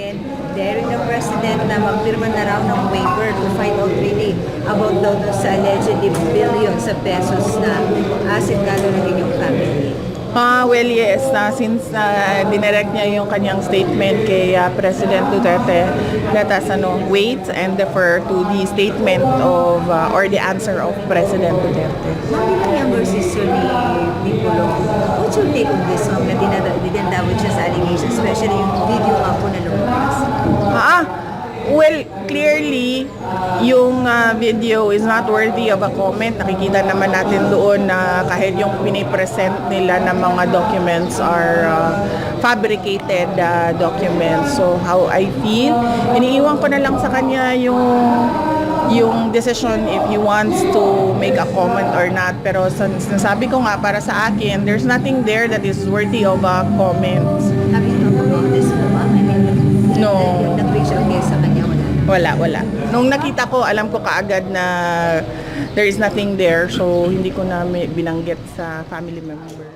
and daring the president na magpirma na raw ng waiver to find out really about daw dun sa allegedly billions of pesos na asset galo ng inyong family. Well, yes. Since dinirect niya yung kanyang statement kay President Duterte, let us wait and defer to the statement of or the answer of President Duterte. Ma'am, bilang younger sister ni Pulong, what's your take on this, ma'am, na dinadawit siya sa allegations, especially yung video nga po na lumabas? Well, clearly, yung video is not worthy of a comment. Nakikita naman natin doon na kahit yung pinipresent nila na mga documents are fabricated documents. So, how I feel, iniiwan ko na lang sa kanya yung decision if he wants to make a comment or not. Pero sinasabi ko nga, para sa akin, there's nothing there that is worthy of a comment. Have you talked about this, ma'am? I mean, No. Yung nag-reach out kayo sa kanya, Wala. Nung nakita ko, alam ko kaagad na there is nothing there. So, hindi ko na binanggit sa family member.